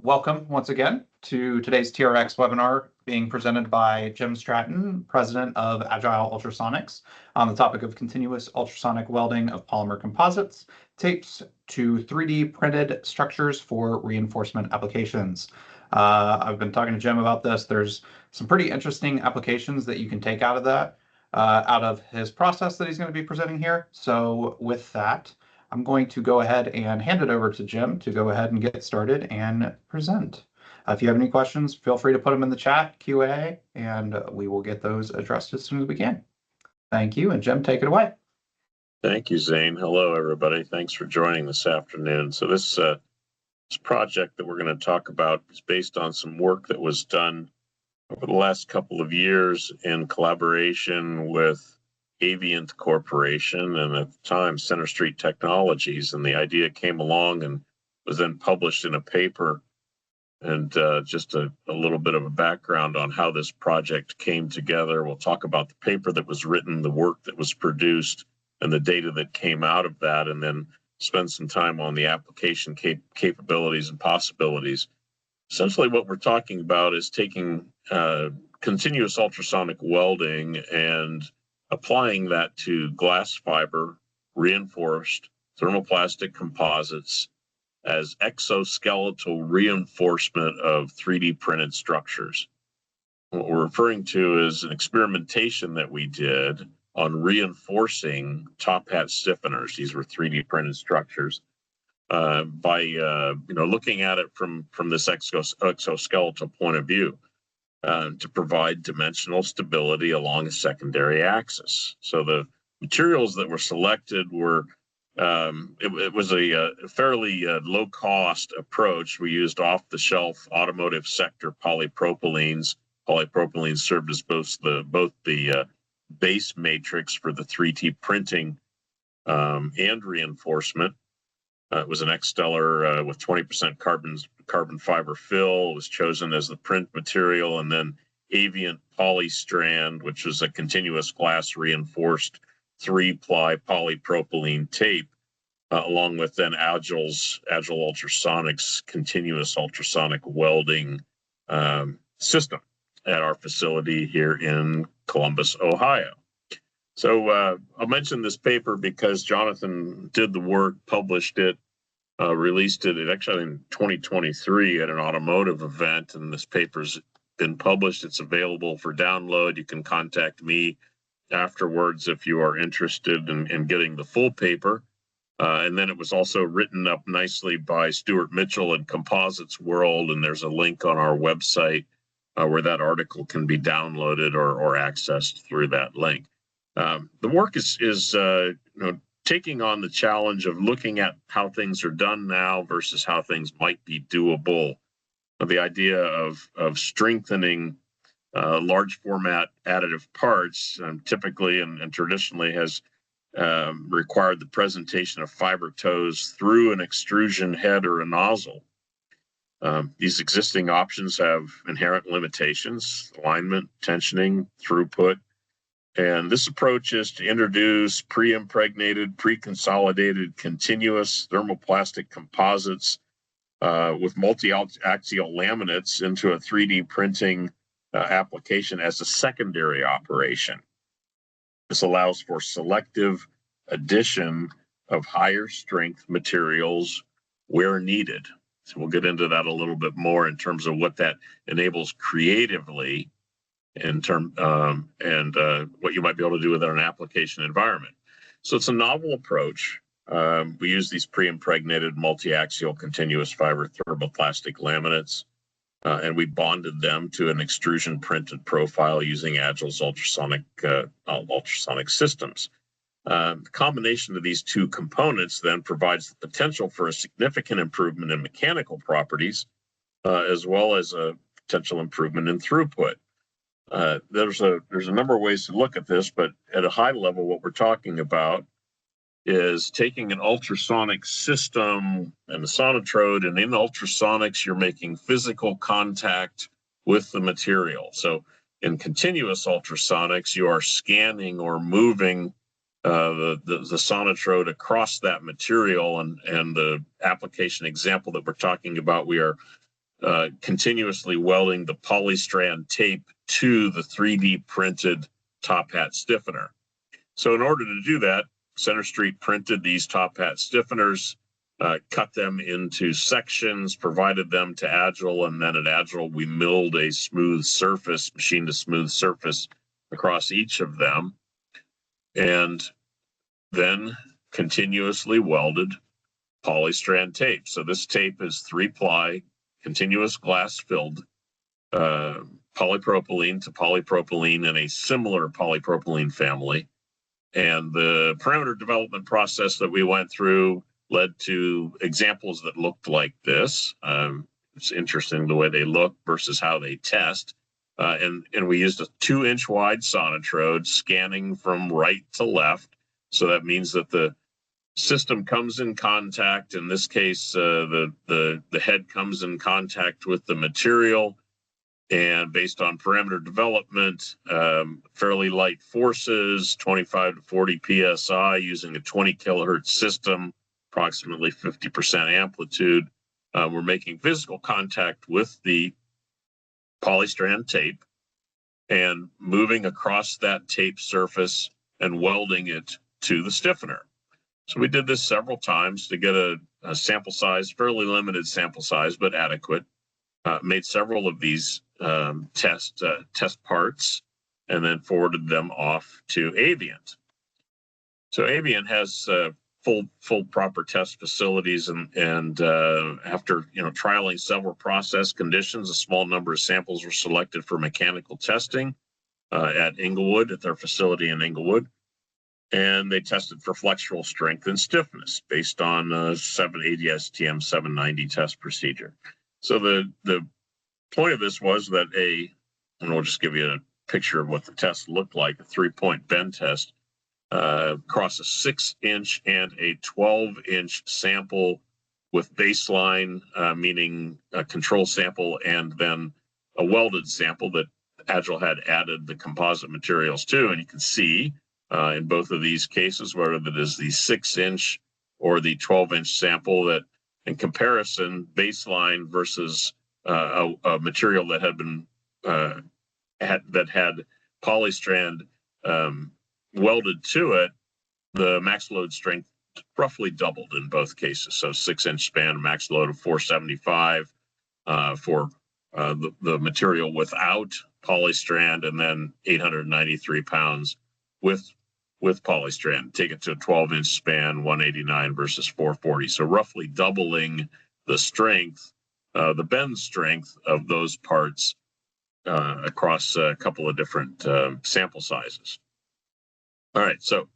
Welcome once again to today's TRX webinar being presented by Jim Stratton, President of Agile Ultrasonics, on the topic of continuous ultrasonic welding of polymer composites, tapes to 3D printed structures for reinforcement applications. I've been talking to Jim about this. There's some pretty interesting applications that you can take out of that, out of his process that he's going to be presenting here. So with that, I'm going to go ahead and hand it over to Jim to go ahead and get started and present. If you have any questions, feel free to put them in the chat, QA, and we will get those addressed as soon as we can. Thank you, and Jim, take it away. Thank you, Zane. Hello, everybody. Thanks for joining this afternoon. So this project that we're going to talk about is based on some work that was done over the last couple of years in collaboration with Avient Corporation and at the time Center Street Technologies, and the idea came along and was then published in a paper. And just a little bit of a background on how this project came together. We'll talk about the paper that was written, the work that was produced, and the data that came out of that, and then spend some time on the application capabilities and possibilities. Essentially what we're talking about is taking continuous ultrasonic welding and applying that to glass fiber reinforced thermoplastic composites as exoskeletal reinforcement of 3D printed structures. What we're referring to is an experimentation that we did on reinforcing top hat stiffeners. These were 3D printed structures by looking at it from this exoskeletal point of view. To provide dimensional stability along a secondary axis. So the materials that were selected were, it was a fairly low-cost approach. We used off-the-shelf automotive sector polypropylenes. Polypropylenes served as both the base matrix for the 3D printing and reinforcement. It was an X-Stellar with 20% carbon fiber fill. It was chosen as the print material, and then Avient Polystrand, which was a continuous glass reinforced 3-ply polypropylene tape, along with then Agile Ultrasonics continuous ultrasonic welding system at our facility here in Columbus, Ohio. So I'll mention this paper because Jonathan did the work, published it, released it actually in 2023 at an automotive event, and this paper's been published. It's available for download. You can contact me afterwards if you are interested in getting the full paper. And then it was also written up nicely by Stuart Mitchell in Composites World, and there's a link on our website where that article can be downloaded or accessed through that link. The work is taking on the challenge of looking at how things are done now versus how things might be doable. The idea of strengthening large format additive parts typically and traditionally has required the presentation of fiber toes through an extrusion head or a nozzle. These existing options have inherent limitations: alignment, tensioning, throughput. And this approach is to introduce pre-impregnated, pre-consolidated, continuous thermoplastic composites with multi-axial laminates into a 3D printing application as a secondary operation. This allows for selective addition of higher strength materials where needed. So we'll get into that a little bit more in terms of what that enables creatively in term and what you might be able to do with an application environment. So it's a novel approach. We use these pre-impregnated multi-axial continuous fiber thermoplastic laminates, and we bonded them to an extrusion printed profile using Agile's ultrasonic systems. The combination of these two components then provides the potential for a significant improvement in mechanical properties, as well as a potential improvement in throughput. There's a number of ways to look at this, but at a high level, what we're talking about is taking an ultrasonic system and a sonotrode, and in ultrasonics, you're making physical contact with the material. So in continuous ultrasonics, you are scanning or moving the sonotrode across that material, and the application example that we're talking about, we are continuously welding the polystrand tape to the 3D printed top hat stiffener. So in order to do that, Center Street printed these top hat stiffeners, cut them into sections, provided them to Agile, and then at Agile we milled a smooth surface, machined a smooth surface across each of them, and then continuously welded polystrand tape. So this tape is 3-ply, continuous glass filled polypropylene to polypropylene in a similar polypropylene family. And the parameter development process that we went through led to examples that looked like this. It's interesting the way they look versus how they test. And we used a 2-inch wide sonotrode scanning from right to left. So that means that the system comes in contact. In this case, the head comes in contact with the material. And based on parameter development, fairly light forces, 25 to 40 PSI using a 20 kilohertz system, approximately 50% amplitude. We're making physical contact with the polystrand tape and moving across that tape surface and welding it to the stiffener. So we did this several times to get a sample size, fairly limited sample size, but adequate. Made several of these test parts and then forwarded them off to Avient. So Avient has full proper test facilities, and after trialing several process conditions, a small number of samples were selected for mechanical testing at Inglewood, at their facility in Inglewood. And they tested for flexural strength and stiffness based on 780 STM 790 test procedure. So the point of this was that and I'll just give you a picture of what the test looked like, a 3-point bend test across a 6-inch and a 12-inch sample with baseline, meaning a control sample, and then a welded sample that Agile had added the composite materials to. And you can see in both of these cases, whether that is the 6-inch or the 12-inch sample, that in comparison, baseline versus a material that had been had polystrand welded to it, the max load strength roughly doubled in both cases. So 6-inch span, max load of 475 for the material without polystrand, and then 893 pounds with polystrand. Take it to a 12-inch span, 189 versus 440. So roughly doubling the strength, the bend strength of those parts across a couple of different sample sizes. All right, so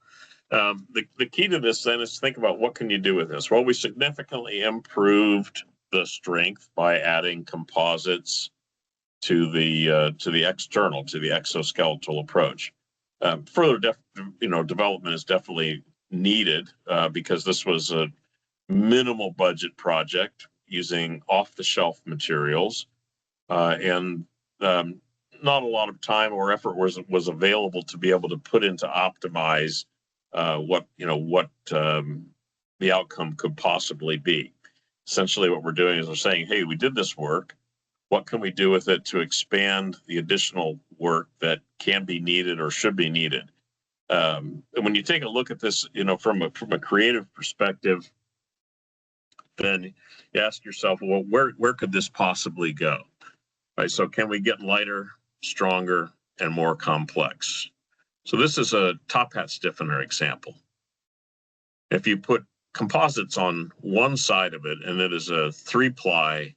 the key to this then is to think about what can you do with this. Well, we significantly improved the strength by adding composites to the external, to the exoskeletal approach. Further development is definitely needed because this was a minimal budget project using off-the-shelf materials, and not a lot of time or effort was available to be able to put into optimize what the outcome could possibly be. Essentially, what we're doing is we're saying, hey, we did this work. What can we do with it to expand the additional work that can be needed or should be needed? And when you take a look at this, from a creative perspective, then you ask yourself, well, where could this possibly go? Right. So can we get lighter, stronger, and more complex? So this is a top hat stiffener example. If you put composites on one side of it, and it is a 3-ply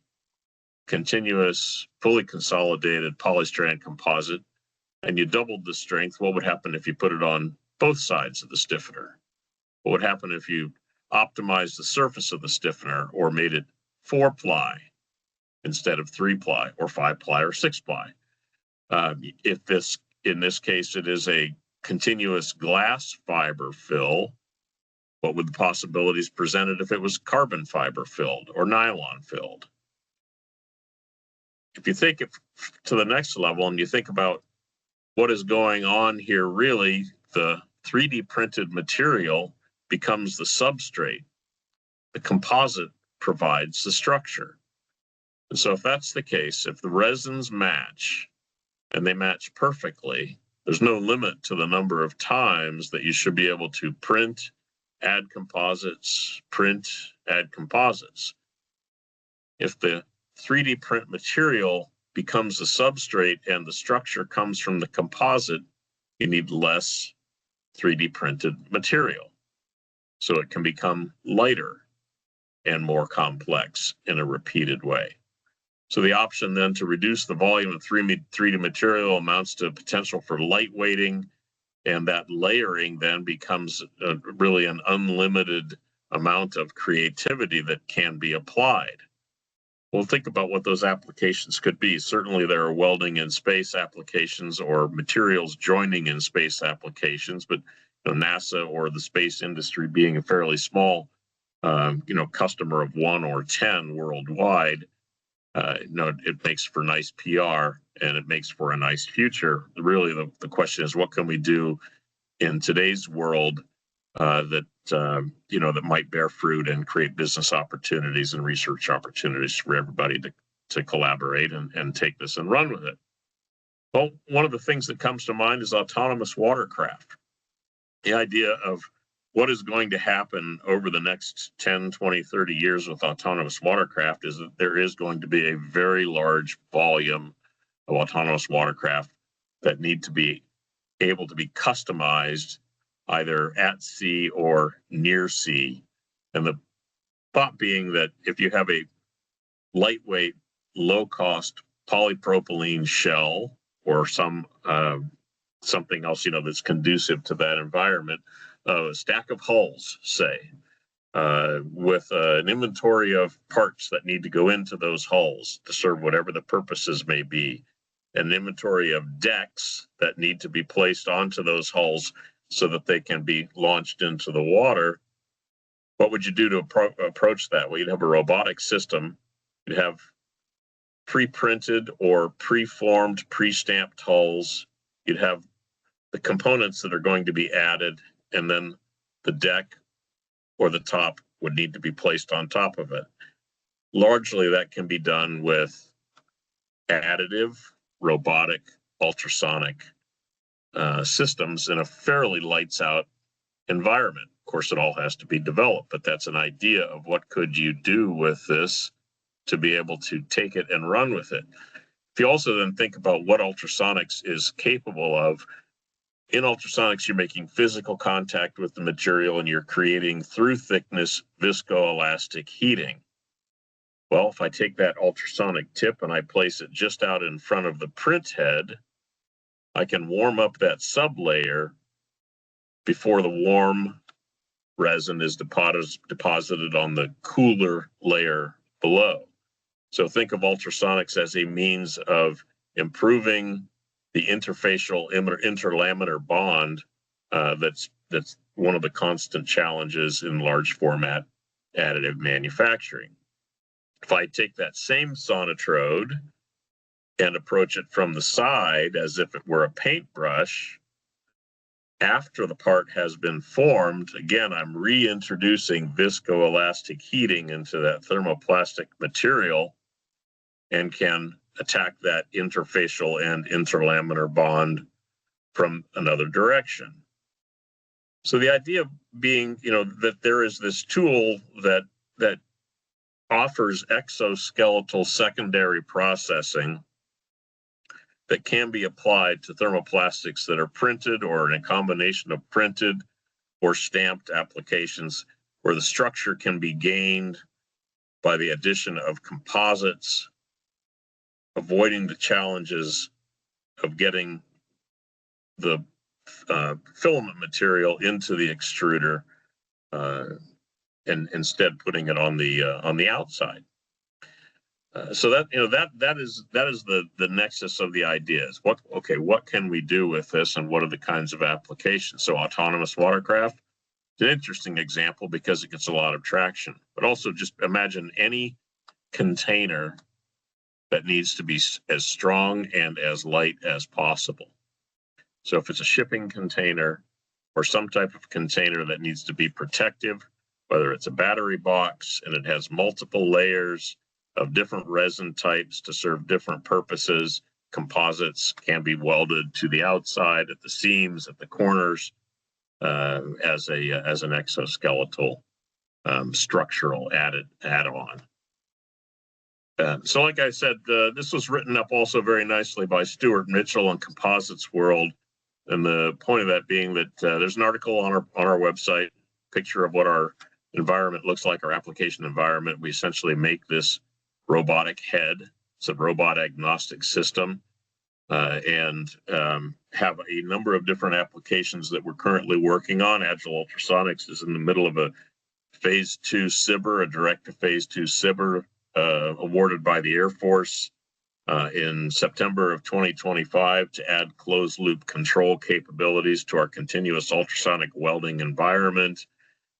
continuous, fully consolidated polystrand composite, and you doubled the strength, what would happen if you put it on both sides of the stiffener? What would happen if you optimized the surface of the stiffener or made it 4-ply instead of 3-ply or 5-ply or 6-ply? In this case, it is a continuous glass fiber fill, what would the possibilities presented if it was carbon fiber filled or nylon filled? If you think to the next level and you think about what is going on here, really, the 3D printed material becomes the substrate. The composite provides the structure. And so if that's the case, if the resins match and they match perfectly, there's no limit to the number of times that you should be able to print, add composites, print, add composites. If the 3D print material becomes the substrate and the structure comes from the composite, you need less 3D printed material. So it can become lighter and more complex in a repeated way. So the option then to reduce the volume of 3D material amounts to potential for lightweighting, and that layering then becomes really an unlimited amount of creativity that can be applied. Well, think about what those applications could be. Certainly there are welding in space applications or materials joining in space applications, but NASA or the space industry being a fairly small customer of 1 or 10 worldwide, it makes for nice PR and it makes for a nice future. Really, the question is, what can we do in today's world that might bear fruit and create business opportunities and research opportunities for everybody to collaborate and take this and run with it? Well, one of the things that comes to mind is autonomous watercraft. The idea of what is going to happen over the next 10, 20, 30 years with autonomous watercraft is that there is going to be a very large volume of autonomous watercraft that need to be able to be customized either at sea or near sea. And the thought being that if you have a lightweight, low-cost polypropylene shell or something else, that's conducive to that environment, a stack of hulls, say, with an inventory of parts that need to go into those hulls to serve whatever the purposes may be, an inventory of decks that need to be placed onto those hulls so that they can be launched into the water. What would you do to approach that? Well, you'd have a robotic system. You'd have pre-printed or pre-formed, pre-stamped hulls. You'd have the components that are going to be added, and then the deck or the top would need to be placed on top of it. Largely, that can be done with additive, robotic, ultrasonic systems in a fairly lights out environment. Of course, it all has to be developed, but that's an idea of what could you do with this to be able to take it and run with it. If you also then think about what ultrasonics is capable of, in ultrasonics, you're making physical contact with the material and you're creating through thickness viscoelastic heating. Well, if I take that ultrasonic tip and I place it just out in front of the print head, I can warm up that sublayer before the warm resin is deposited on the cooler layer below. So think of ultrasonics as a means of improving the interfacial interlaminar bond that's one of the constant challenges in large format additive manufacturing. If I take that same sonotrode and approach it from the side as if it were a paintbrush, after the part has been formed, again, I'm reintroducing viscoelastic heating into that thermoplastic material and can attack that interfacial and interlaminar bond from another direction. So the idea being, that there is this tool that offers exoskeletal secondary processing that can be applied to thermoplastics that are printed or in a combination of printed or stamped applications where the structure can be gained by the addition of composites, avoiding the challenges of getting the filament material into the extruder and instead putting it on the outside. So that is the nexus of the ideas. What can we do with this, and what are the kinds of applications? So autonomous watercraft is an interesting example because it gets a lot of traction. But also just imagine any container that needs to be as strong and as light as possible. So if it's a shipping container or some type of container that needs to be protective, whether it's a battery box and it has multiple layers of different resin types to serve different purposes. Composites can be welded to the outside, at the seams, at the corners, as an exoskeletal structural add-on. So like I said, this was written up also very nicely by Stuart Mitchell on Composites World. And the point of that being that there's an article on our website, picture of what our environment looks like, our application environment. We essentially make this robotic head. It's a robot agnostic system, and have a number of different applications that we're currently working on. Agile Ultrasonics is in the middle of a phase 2 SBIR, a direct to phase 2 SBIR, awarded by the Air Force in September of 2025 to add closed loop control capabilities to our continuous ultrasonic welding environment.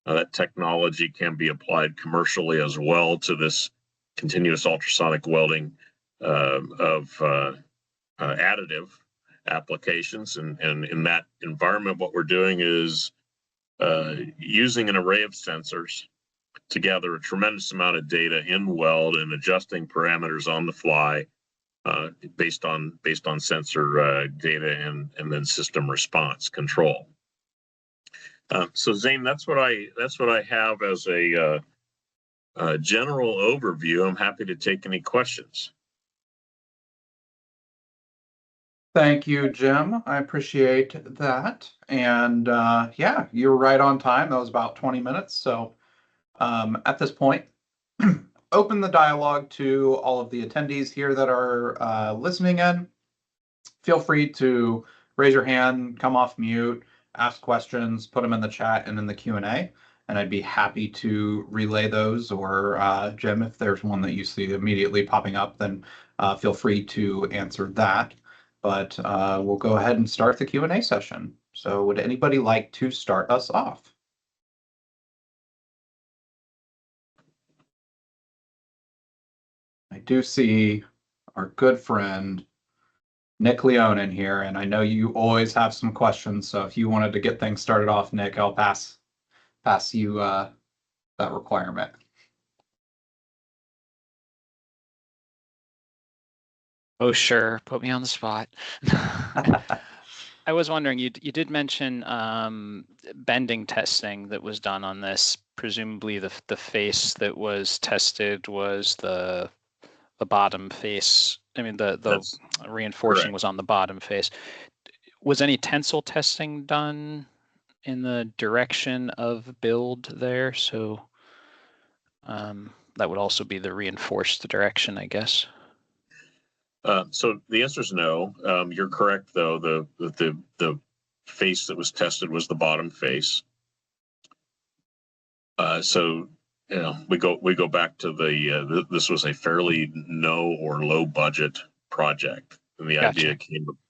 That technology can be applied commercially as well to this continuous ultrasonic welding of additive applications. And in that environment, what we're doing is using an array of sensors to gather a tremendous amount of data in weld and adjusting parameters on the fly based on sensor data and then system response control. So Zane, that's what I have as a general overview. I'm happy to take any questions. Thank you, Jim. I appreciate that. And yeah, you're right on time. That was about 20 minutes. So at this point, open the dialogue to all of the attendees here that are listening in. Feel free to raise your hand, come off mute, ask questions, put them in the chat and in the Q&A, and I'd be happy to relay those. Or Jim, if there's one that you see immediately popping up, then feel free to answer that. But we'll go ahead and start the Q&A session. So would anybody like to start us off? I do see our good friend Nick Leone in here, and I know you always have some questions. So if you wanted to get things started off, Nick, I'll pass you that requirement. Oh, sure. Put me on the spot. I was wondering, you did mention bending testing that was done on this. Presumably the face that was tested was the bottom face. I mean, the reinforcing correct. was on the bottom face. Was any tensile testing done in the direction of build there? So that would also be the reinforced direction, I guess. So the answer is no. You're correct, though. The face that was tested was the bottom face. So we go back to this was a fairly no or low budget project, and the Gotcha. idea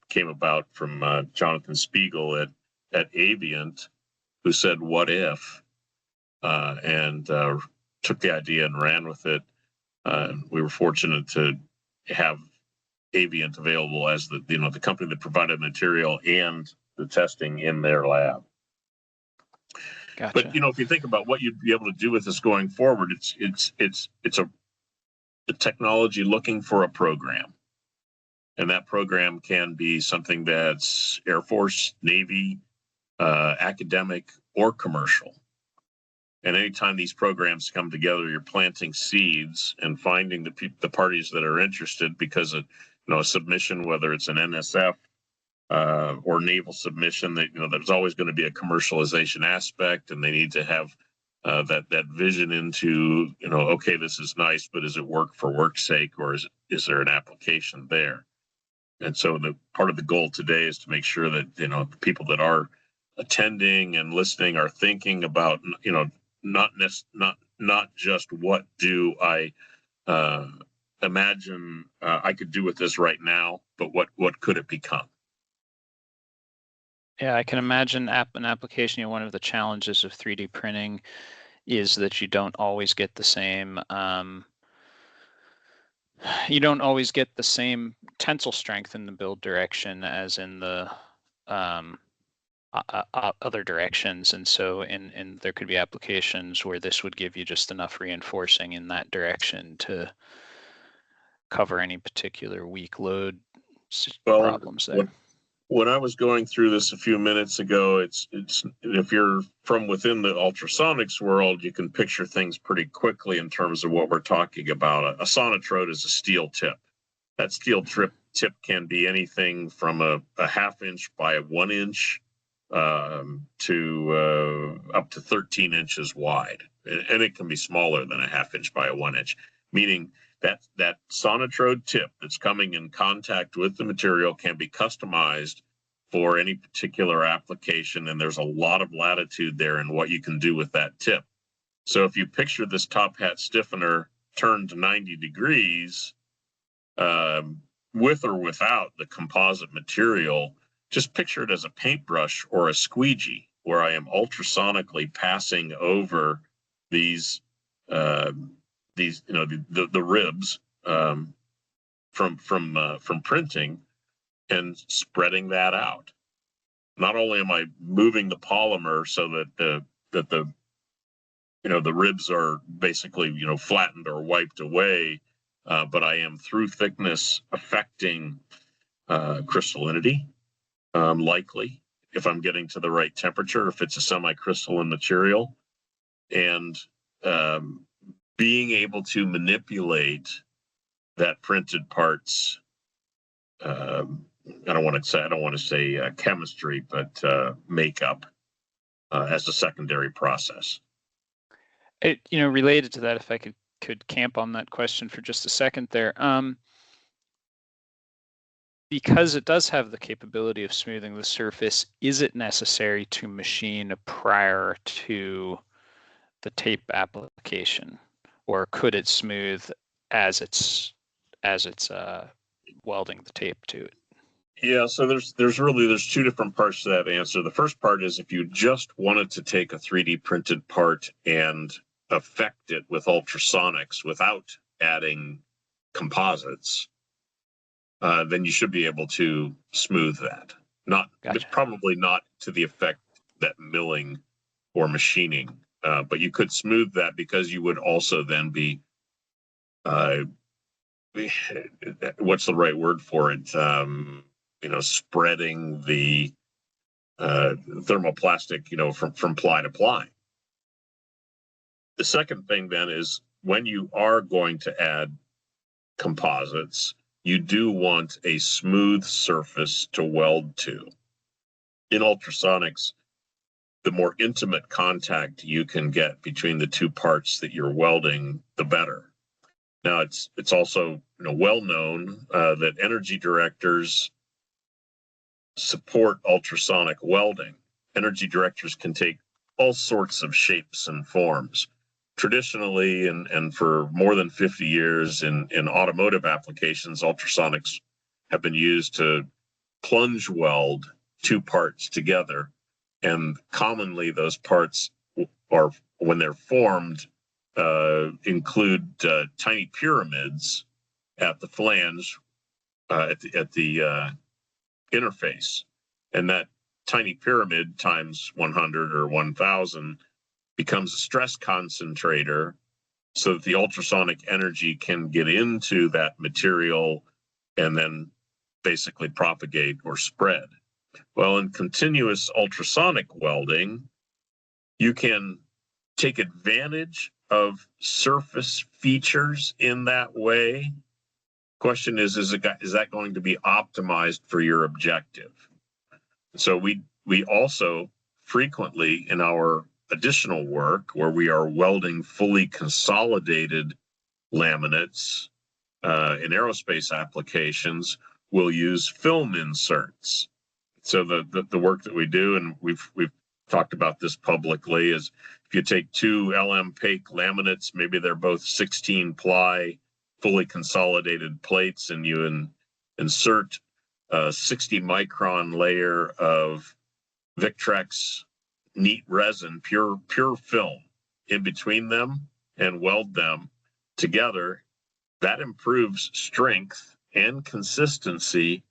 came about from Jonathan Spiegel at Avient, who said, "What if?" and took the idea and ran with it. We were fortunate to have Avient available as the company that provided material and the testing in their lab. Gotcha. But if you think about what you'd be able to do with this going forward, it's a technology looking for a program, and that program can be something that's Air Force, Navy, academic, or commercial. And anytime these programs come together, you're planting seeds and finding the parties that are interested, because a submission, whether it's an NSF or naval submission, that there's always going to be a commercialization aspect, and they need to have that vision into okay, this is nice, but is it work for work's sake, or is there an application there? And so the part of the goal today is to make sure that the people that are attending and listening are thinking about not just what do I imagine I could do with this right now, but what could it become? Yeah, I can imagine an application. One of the challenges of 3D printing is that you don't always get the same. You don't always get the same tensile strength in the build direction as in the other directions, and so in there could be applications where this would give you just enough reinforcing in that direction to cover any particular weak load Well, problems there. When I was going through this a few minutes ago, it's if you're from within the ultrasonics world, you can picture things pretty quickly in terms of what we're talking about. A sonotrode is a steel tip. That steel tip can be anything from a half inch by 1 inch to up to 13 inches wide, and it can be smaller than a half inch by a 1 inch, meaning that sonotrode tip that's coming in contact with the material can be customized for any particular application, and there's a lot of latitude there in what you can do with that tip. So if you picture this top hat stiffener turned 90 degrees, with or without the composite material, just picture it as a paintbrush or a squeegee, where I am ultrasonically passing over these the ribs from printing and spreading that out. Not only am I moving the polymer so that the ribs are basically flattened or wiped away, but I am through thickness affecting crystallinity, likely if I'm getting to the right temperature, if it's a semi-crystalline material, and being able to manipulate that printed parts. I don't want to say chemistry, but makeup as a secondary process. Related to that, if I could camp on that question for just a second there, because it does have the capability of smoothing the surface, is it necessary to machine prior to the tape application, or could it smooth as it's welding the tape to it? Yeah, so there's two different parts to that answer. The first part is if you just wanted to take a 3D printed part and affect it with ultrasonics without adding composites, then you should be able to smooth that. Gotcha. Probably not to the effect that milling or machining, but you could smooth that because you would also then be what's the right word for it? Spreading the thermoplastic, from ply to ply. The second thing then is when you are going to add composites, you do want a smooth surface to weld to. In ultrasonics, the more intimate contact you can get between the two parts that you're welding, the better. Now, it's also well known that energy directors support ultrasonic welding. Energy directors can take all sorts of shapes and forms. Traditionally, and for more than 50 years in automotive applications, ultrasonics have been used to plunge weld two parts together. And commonly those parts are, when they're formed, include tiny pyramids at the flange, at the interface. And that tiny pyramid times 100 or 1000 becomes a stress concentrator so that the ultrasonic energy can get into that material and then basically propagate or spread. Well, in continuous ultrasonic welding, you can take advantage of surface features in that way. Question is that going to be optimized for your objective? So we also frequently in our additional work where we are welding fully consolidated laminates in aerospace applications, we'll use film inserts. So the work that we do, and we've talked about this publicly, is if you take two LM-PAKE laminates, maybe they're both 16 ply, fully consolidated plates, and you insert a 60 micron layer of Victrex neat resin, pure film in between them and weld them together, that improves strength and consistency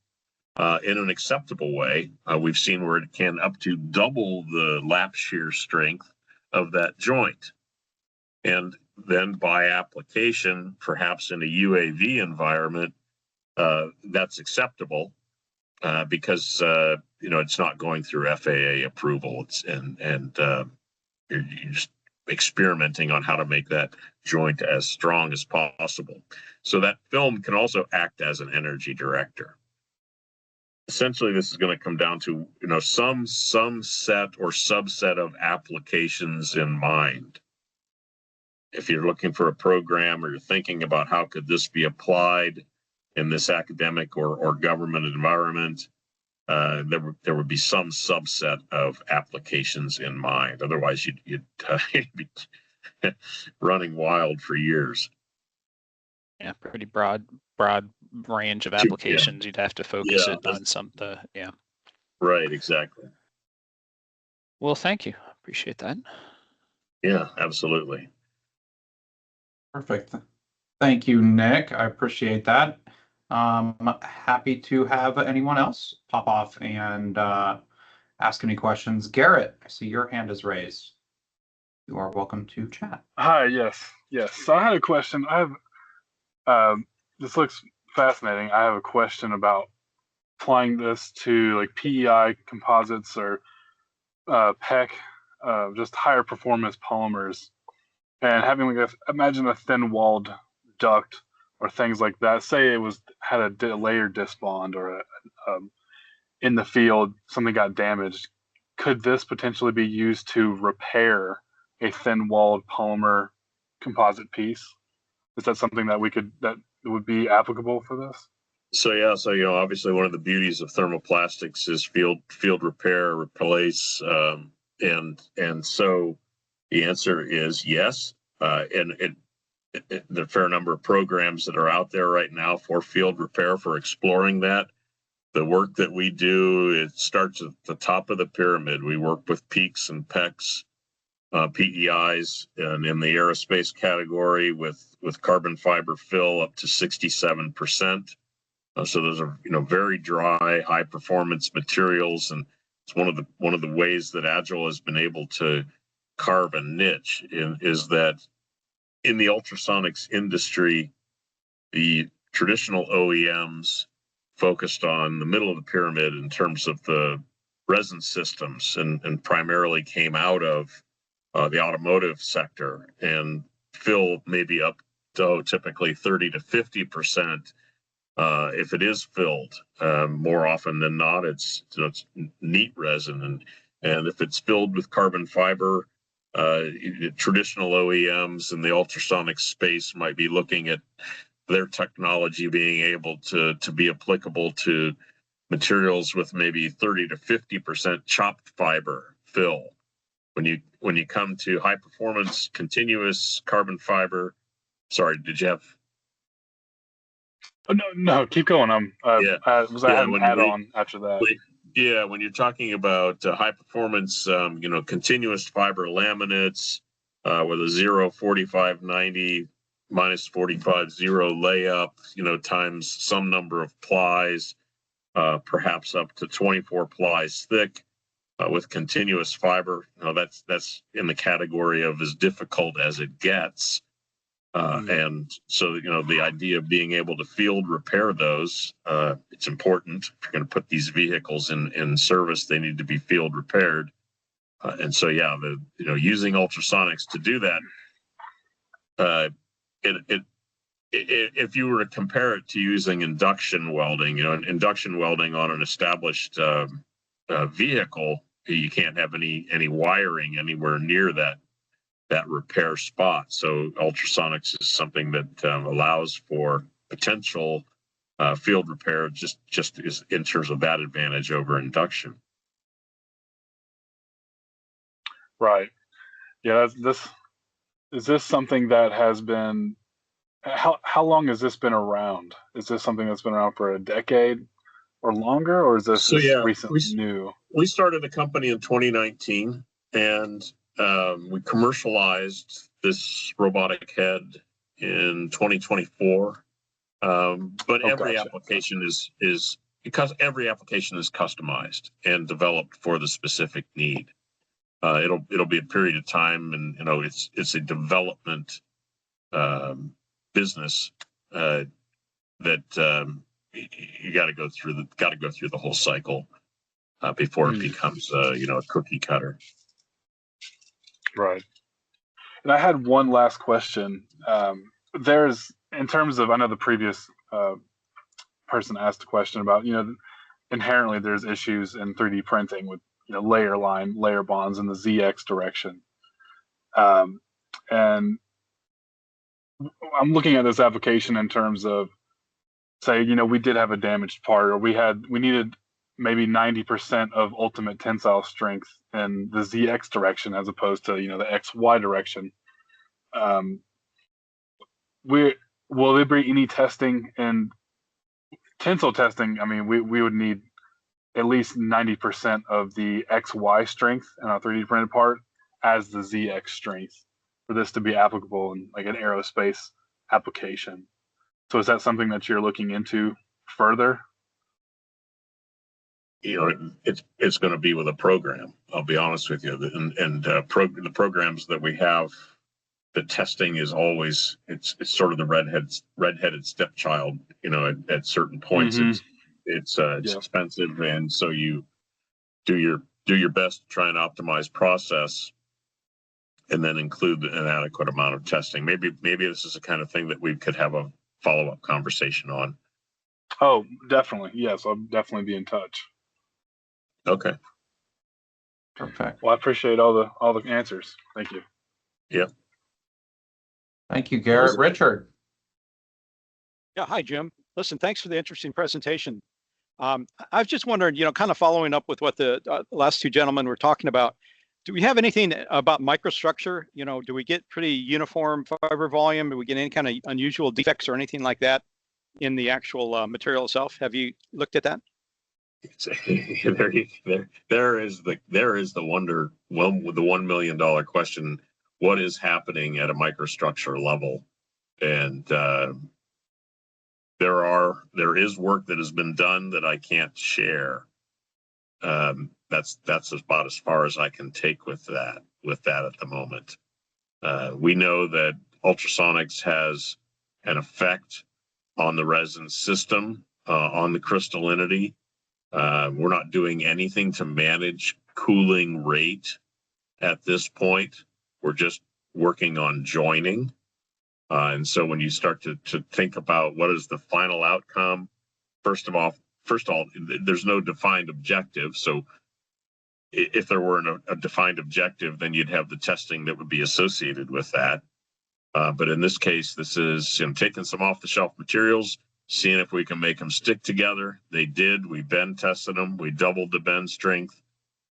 in an acceptable way. We've seen where it can up to double the lap shear strength of that joint. And then by application, perhaps in a UAV environment, that's acceptable because it's not going through FAA approval. You're just experimenting on how to make that joint as strong as possible. So that film can also act as an energy director. Essentially, this is going to come down to some set or subset of applications in mind. If you're looking for a program or you're thinking about how could this be applied in this academic or government environment, there would be some subset of applications in mind. Otherwise, you'd be running wild for years. Yeah, pretty broad range of applications. You'd have to focus it on yeah. Right, exactly. Well, thank you. Appreciate that. Yeah, absolutely. Perfect. Thank you, Nick. I appreciate that. Happy to have anyone else pop off and ask any questions. Garrett, I see your hand is raised. You are welcome to chat. Hi, yes. So I had a question. This looks fascinating. I have a question about applying this to like PEI composites or PEC, just higher performance polymers, and having imagine a thin walled duct or things like that. Say it had a layer disc bond or in the field something got damaged. Could this potentially be used to repair a thin walled polymer composite piece? Is that something that would be applicable for this? So obviously one of the beauties of thermoplastics is field repair, replace, and so the answer is yes. And there are a fair number of programs that are out there right now for field repair, for exploring that. The work that we do, it starts at the top of the pyramid. We work with peaks and PECs, PEIs, and in the aerospace category with carbon fiber fill up to 67%. So those are very dry, high performance materials, and it's one of the ways that Agile has been able to carve a niche is that in the ultrasonics industry, the traditional OEMs focused on the middle of the pyramid in terms of the resin systems and primarily came out of the automotive sector and fill maybe up to typically 30 to 50%. If it is filled, more often than not, it's neat resin, and if it's filled with carbon fiber, traditional OEMs in the ultrasonic space might be looking at their technology being able to be applicable to materials with maybe 30 to 50% chopped fiber fill. When you come to high performance continuous carbon fiber, sorry, did you have? Oh, no, keep going. I had an add-on after that. Yeah, when you're talking about high performance, continuous fiber laminates with a 0.4590 minus 45 0 layup, times some number of plies, perhaps up to 24 plies thick with continuous fiber. That's in the category of as difficult as it gets. And so, the idea of being able to field repair those, it's important. If you're going to put these vehicles in service, they need to be field repaired. And so, using ultrasonics to do that, if you were to compare it to using induction welding, induction welding on an established vehicle, you can't have any wiring anywhere near that repair spot. So ultrasonics is something that allows for potential field repair, just is in terms of that advantage over induction. Right. Yeah. Is this something that has been? How long has this been around? Is this something that's been around for a decade or longer, or is this recently new? We started the company in 2019, and we commercialized this robotic head in 2024. But every application is because every application is customized and developed for the specific need. It'll be a period of time, and it's a development business that you got to go through the whole cycle before it becomes a cookie cutter. Right. And I had one last question. There's, in terms of, I know the previous person asked a question about, inherently there's issues in 3D printing with, layer bonds in the ZX direction. And I'm looking at this application in terms of, say, we did have a damaged part, or we needed maybe 90% of ultimate tensile strength in the ZX direction as opposed to, the XY direction. Will there be any testing and tensile testing? I mean, we would need at least 90% of the XY strength in our 3D printed part as the ZX strength for this to be applicable in like an aerospace application. So is that something that you're looking into further? It's going to be with a program. I'll be honest with you, the programs that we have, the testing is always it's sort of the redheaded stepchild. At certain points, it's expensive, and so you do your best to try and optimize process, and then include an adequate amount of testing. Maybe this is the kind of thing that we could have a follow-up conversation on. Oh, definitely. Yes, I'll definitely be in touch. Okay. Perfect. Well, I appreciate all the answers. Thank you. Yeah. Thank you, Garrett. Richard. Yeah. Hi, Jim. Listen, thanks for the interesting presentation. I was just wondering, kind of following up with what the last two gentlemen were talking about. Do we have anything about microstructure? Do we get pretty uniform fiber volume? Do we get any kind of unusual defects or anything like that in the actual material itself? Have you looked at that? There is the $1 million question. What is happening at a microstructure level? And there is work that has been done that I can't share. That's about as far as I can take with that at the moment. We know that ultrasonics has an effect on the resin system, on the crystallinity. We're not doing anything to manage cooling rate at this point. We're just working on joining. And so when you start to think about what is the final outcome, first of all, there's no defined objective. So if there were a defined objective, then you'd have the testing that would be associated with that. But in this case, this is taking some off-the-shelf materials, seeing if we can make them stick together. They did. We bend tested them. We doubled the bend strength.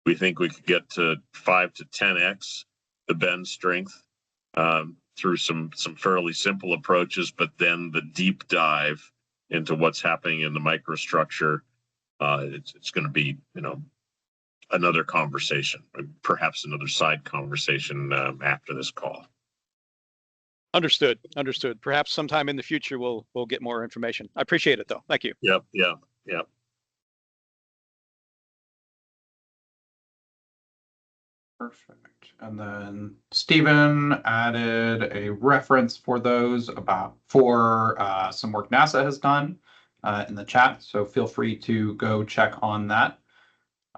We think we could get to 5 to 10x the bend strength through some fairly simple approaches, but then the deep dive into what's happening in the microstructure, it's going to be another conversation, perhaps another side conversation after this call. Understood. Perhaps sometime in the future we'll get more information. I appreciate it though. Thank you. Yep. Perfect. And then Stephen added a reference for those for some work NASA has done in the chat. So feel free to go check on that.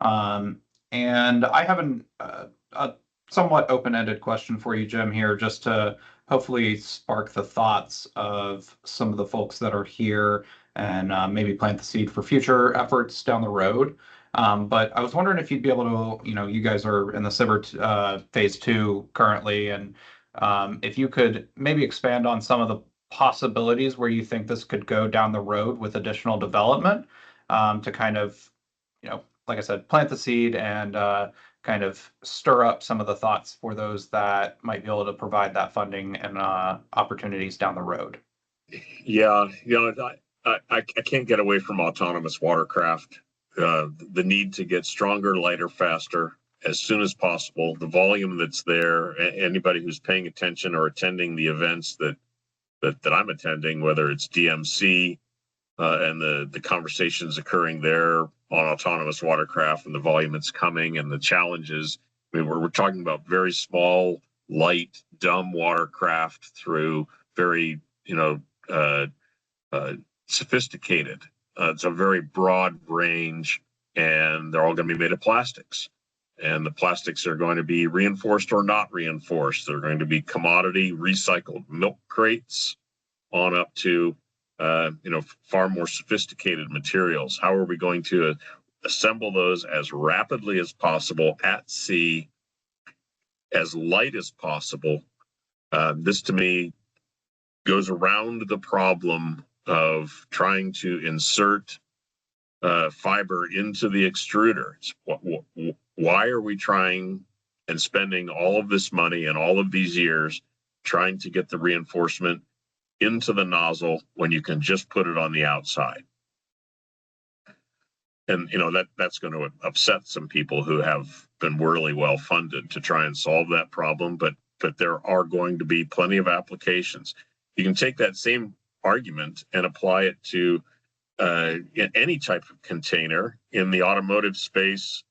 And I have a somewhat open-ended question for you, Jim, here, just to hopefully spark the thoughts of some of the folks that are here and maybe plant the seed for future efforts down the road. But I was wondering if you'd be able to, you guys are in the SBIR phase 2 currently, and if you could maybe expand on some of the possibilities where you think this could go down the road with additional development to kind of, like I said, plant the seed and kind of stir up some of the thoughts for those that might be able to provide that funding and opportunities down the road. Yeah, I can't get away from autonomous watercraft. The need to get stronger, lighter, faster as soon as possible. The volume that's there. Anybody who's paying attention or attending the events that I'm attending, whether it's DMC and the conversations occurring there on autonomous watercraft and the volume that's coming and the challenges. I mean, we're talking about very small, light, dumb watercraft through very, sophisticated. It's a very broad range, and they're all going to be made of plastics. And the plastics are going to be reinforced or not reinforced. They're going to be commodity recycled milk crates on up to, far more sophisticated materials. How are we going to assemble those as rapidly as possible at sea, as light as possible? This to me goes around the problem of trying to insert fiber into the extruders. Why are we trying and spending all of this money and all of these years trying to get the reinforcement into the nozzle when you can just put it on the outside? And that's going to upset some people who have been really well funded to try and solve that problem, but there are going to be plenty of applications. You can take that same argument and apply it to in any type of container in the automotive space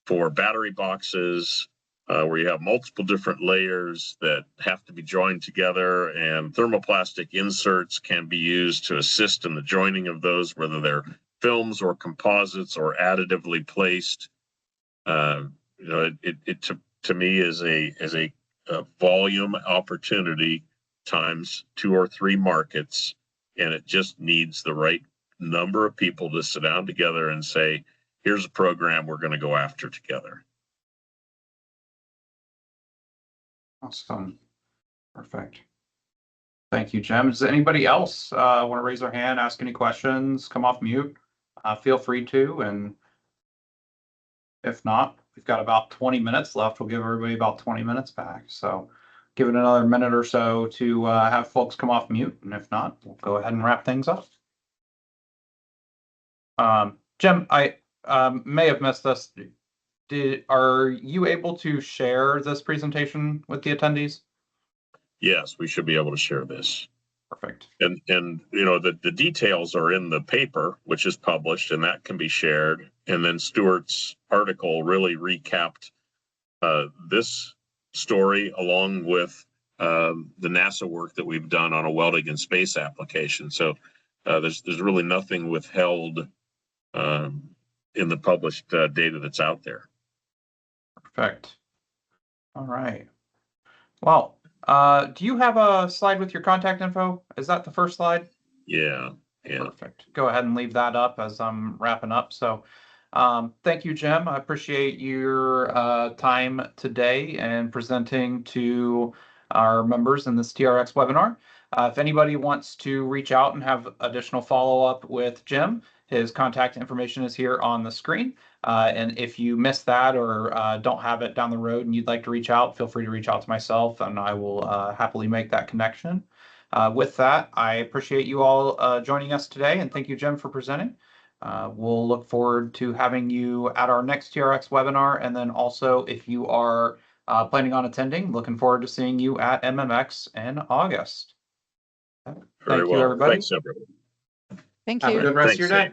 for battery boxes, where you have multiple different layers that have to be joined together, and thermoplastic inserts can be used to assist in the joining of those, whether they're films or composites or additively placed. It to me is a volume opportunity times 2 or 3 markets, and it just needs the right number of people to sit down together and say, here's a program we're going to go after together. Awesome. Perfect. Thank you, Jim. Does anybody else want to raise their hand, ask any questions, come off mute? Feel free to, and if not, we've got about 20 minutes left. We'll give everybody about 20 minutes back. So give it another minute or so to have folks come off mute, and if not, we'll go ahead and wrap things up. Jim, I may have missed this. Are you able to share this presentation with the attendees? Yes, we should be able to share this. Perfect. And the details are in the paper, which is published, and that can be shared. And then Stuart's article really recapped this story along with the NASA work that we've done on a welding in space application. So there's really nothing withheld in the published data that's out there. Perfect. All right. Well, do you have a slide with your contact info? Is that the first slide? Yeah. Perfect. Go ahead and leave that up as I'm wrapping up. So thank you, Jim. I appreciate your time today and presenting to our members in this TRX webinar. If anybody wants to reach out and have additional follow-up with Jim, his contact information is here on the screen. And if you missed that or don't have it down the road and you'd like to reach out, feel free to reach out to myself and I will happily make that connection. With that, I appreciate you all joining us today, and thank you, Jim, for presenting. We'll look forward to having you at our next TRX webinar, and then also if you are planning on attending, looking forward to seeing you at MMX in August. Thank you, everybody. Thanks, everybody. Thank Have you. a good rest of your day.